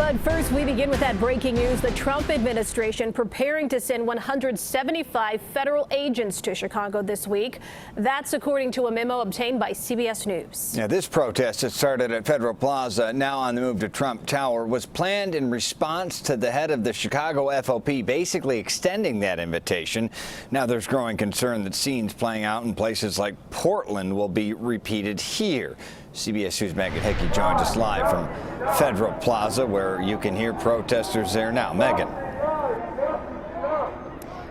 But first, we begin with that breaking news. The Trump administration preparing to send 175 federal agents to Chicago this week. That's according to a memo obtained by CBS News. Yeah, this protest that started at Federal Plaza, now on the move to Trump Tower, was planned in response to the head of the Chicago FOP basically extending that invitation. Now there's growing concern that scenes playing out in places like Portland will be repeated here. CBS News' Megan Hickey joins us live from Federal Plaza, where you can hear protesters there now. Megan.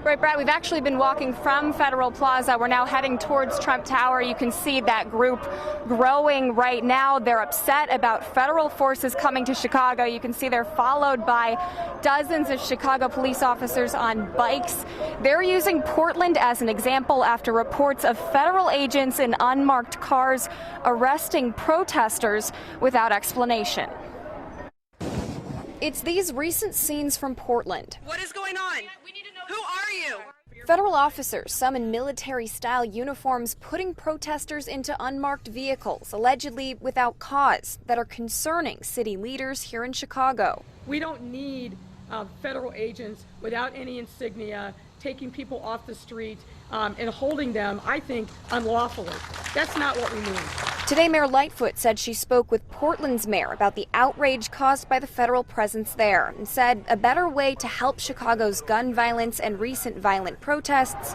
Right, Brad, we've actually been walking from Federal Plaza. We're now heading towards Trump Tower. You can see that group growing right now. They're upset about federal forces coming to Chicago. You can see they're followed by dozens of Chicago police officers on bikes. They're using Portland as an example after reports of federal agents in unmarked cars arresting protesters without explanation. It's these recent scenes from Portland. What is going on? Who are you? Federal officers, some in military-style uniforms, putting protesters into unmarked vehicles, allegedly without cause, that are concerning city leaders here in Chicago. We don't need federal agents without any insignia taking people off the street and holding them, I think, unlawfully. That's not what we need. Today, Mayor Lightfoot said she spoke with Portland's mayor about the outrage caused by the federal presence there and said a better way to help Chicago's gun violence and recent violent protests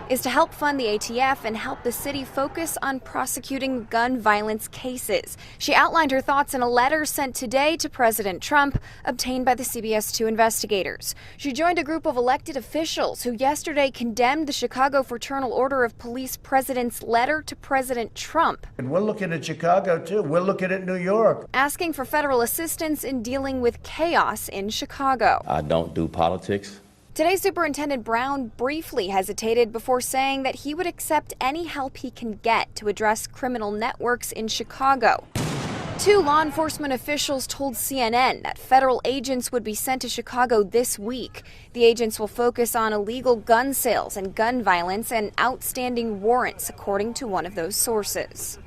is to help fund the ATF and help the city focus on prosecuting gun violence cases. She outlined her thoughts in a letter sent today to President Trump, obtained by the CBS 2 investigators. She joined a group of elected officials who yesterday condemned the Chicago Fraternal Order of Police president's letter to President Trump. And we're looking at Chicago, too. We're looking at New York. Asking for federal assistance in dealing with chaos in Chicago. I don't do politics. Today, Superintendent Brown briefly hesitated before saying that he would accept any help he can get to address criminal networks in Chicago. 2 law enforcement officials told CNN that federal agents would be sent to Chicago this week. The agents will focus on illegal gun sales and gun violence and outstanding warrants, according to one of those sources.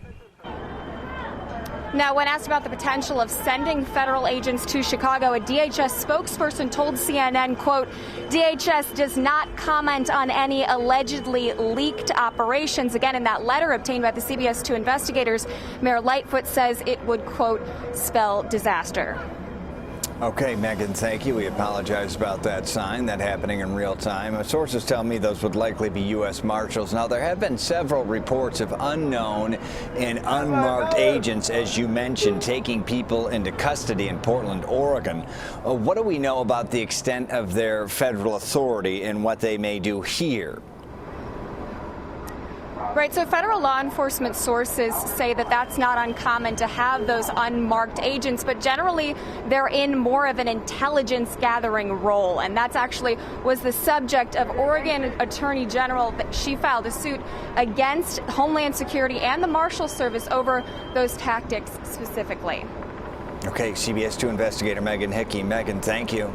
Now, when asked about the potential of sending federal agents to Chicago, a DHS spokesperson told CNN, quote, DHS does not comment on any allegedly leaked operations. Again, in that letter obtained by the CBS 2 investigators, Mayor Lightfoot says it would, quote, spell disaster. Okay, Megan, thank you. We apologize about that sign, that happening in real time. Sources tell me those would likely be U.S. Marshals. Now, there have been several reports of unknown and unmarked agents, as you mentioned, taking people into custody in Portland, Oregon. What do we know about the extent of their federal authority and what they may do here? Right, so federal law enforcement sources say that that's not uncommon to have those unmarked agents, but generally they're in more of an intelligence gathering role. And that's actually was the subject of Oregon Attorney General. That she filed a suit against Homeland Security and the Marshal Service over those tactics specifically. Okay, CBS 2 investigator Megan Hickey. Megan, thank you.